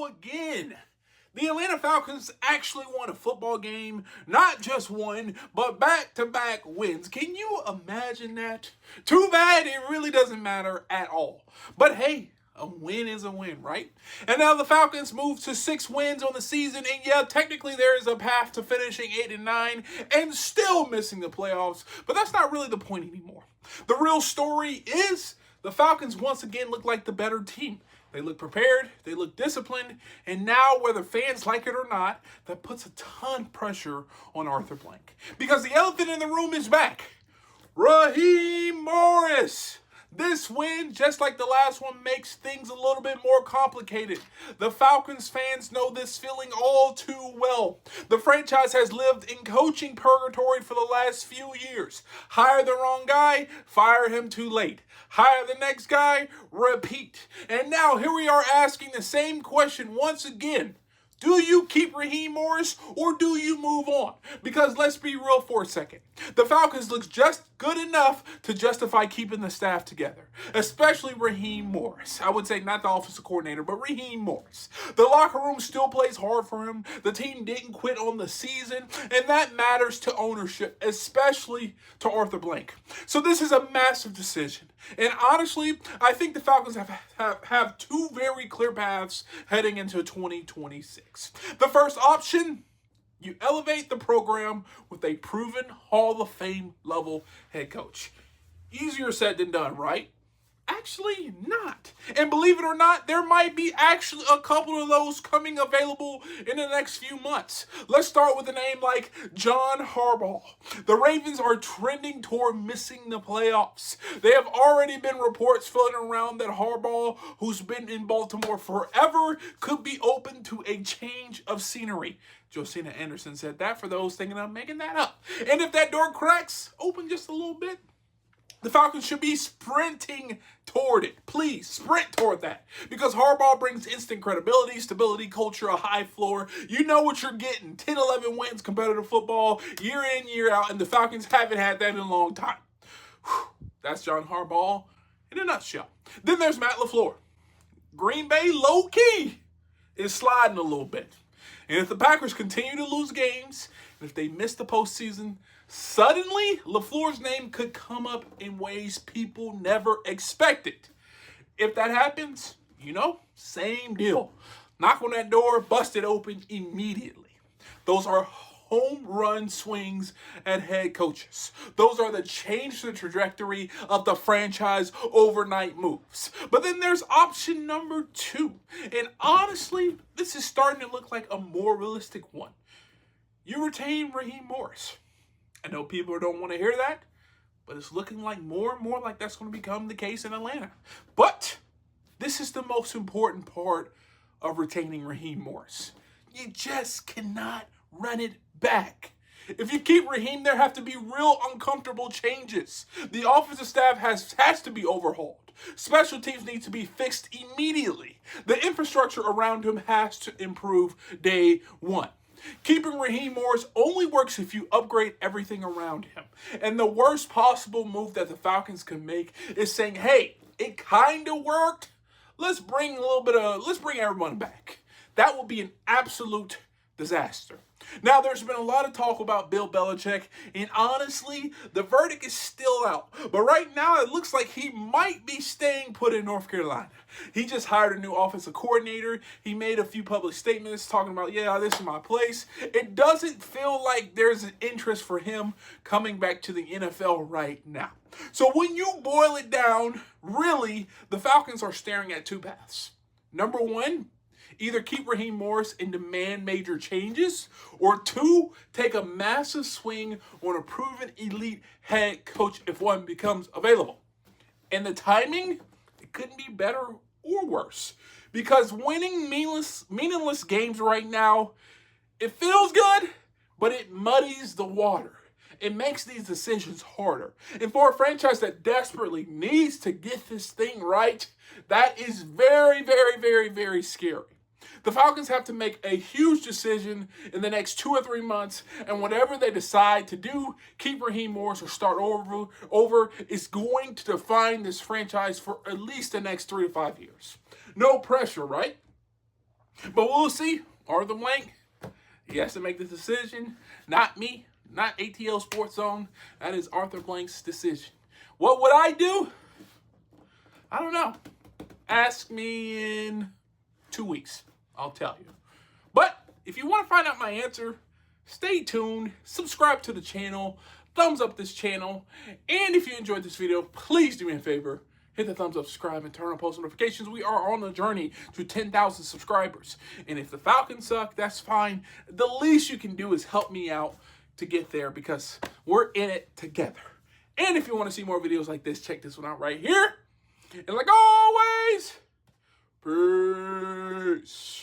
go again. The Atlanta Falcons actually won a football game, not just one, but back-to-back wins. Can you imagine that? Too bad it really doesn't matter at all. But hey, a win is a win, right? And now the Falcons move to 6 wins on the season, and yeah, technically there is a path to finishing 8-9 and still missing the playoffs, but that's not really the point anymore. The real story is the Falcons once again look like the better team. They look prepared, they look disciplined, and now, whether fans like it or not, that puts a ton of pressure on Arthur Blank. Because the elephant in the room is back. Raheem Morris. This win, just like the last one, makes things a little bit more complicated. The Falcons fans know this feeling all too well. The franchise has lived in coaching purgatory for the last few years. Hire the wrong guy, fire him too late. Hire the next guy, repeat. And now here we are asking the same question once again. Do you keep Raheem Morris or do you move on? Because let's be real for a second. The Falcons look just good enough to justify keeping the staff together, especially Raheem Morris. I would say not the offensive coordinator, but Raheem Morris. The locker room still plays hard for him. The team didn't quit on the season, and that matters to ownership, especially to Arthur Blank. So this is a massive decision. And honestly, I think the Falcons have 2 very clear paths heading into 2026. The first option, you elevate the program with a proven Hall of Fame level head coach. Easier said than done, right? Actually not. And believe it or not, there might be actually a couple of those coming available in the next few months. Let's start with a name like John Harbaugh. The Ravens are trending toward missing the playoffs. There have already been reports floating around that Harbaugh, who's been in Baltimore forever, could be open to a change of scenery. Josina Anderson said that for those thinking I'm making that up. And if that door cracks open just a little bit, the Falcons should be sprinting toward it. Please, sprint toward that. Because Harbaugh brings instant credibility, stability, culture, a high floor. You know what you're getting. 10, 11 wins, competitive football, year in, year out, and the Falcons haven't had that in a long time. Whew, that's John Harbaugh in a nutshell. Then there's Matt LaFleur. Green Bay, low-key, is sliding a little bit. And if the Packers continue to lose games, and if they miss the postseason, suddenly LaFleur's name could come up in ways people never expected. If that happens, same deal. Knock on that door, bust it open immediately. Those are home run swings at head coaches. Those are the change the trajectory of the franchise overnight moves. But then there's option number 2. And honestly, this is starting to look like a more realistic one. You retain Raheem Morris. I know people don't want to hear that, but it's looking like more and more like that's going to become the case in Atlanta. But this is the most important part of retaining Raheem Morris. You just cannot run it back. If you keep Raheem, there have to be real uncomfortable changes. The offensive staff has to be overhauled. Special teams need to be fixed immediately. The infrastructure around him has to improve day one. Keeping Raheem Morris only works if you upgrade everything around him. And the worst possible move that the Falcons can make is saying, hey, it kind of worked. Let's bring everyone back. That will be an absolute disaster. Now, there's been a lot of talk about Bill Belichick, and honestly, the verdict is still out. But right now, it looks like he might be staying put in North Carolina. He just hired a new offensive coordinator. He made a few public statements talking about, yeah, this is my place. It doesn't feel like there's an interest for him coming back to the NFL right now. So when you boil it down, really, the Falcons are staring at 2 paths. Number 1, either keep Raheem Morris and demand major changes, or 2, take a massive swing on a proven elite head coach if one becomes available. And the timing, it couldn't be better or worse. Because winning meaningless games right now, it feels good, but it muddies the water. It makes these decisions harder. And for a franchise that desperately needs to get this thing right, that is very, very, very, very scary. The Falcons have to make a huge decision in the next 2 or 3 months, and whatever they decide to do, keep Raheem Morris or start over is going to define this franchise for at least the next 3 to 5 years. No pressure, right? But we'll see. Arthur Blank, he has to make the decision. Not me, not ATL Sports Zone. That is Arthur Blank's decision. What would I do? I don't know. Ask me in 2 weeks. I'll tell you. But if you want to find out my answer, stay tuned. Subscribe to the channel. Thumbs up this channel. And if you enjoyed this video, please do me a favor. Hit the thumbs up, subscribe, and turn on post notifications. We are on a journey to 10,000 subscribers. And if the Falcons suck, that's fine. The least you can do is help me out to get there because we're in it together. And if you want to see more videos like this, check this one out right here. And like always, peace.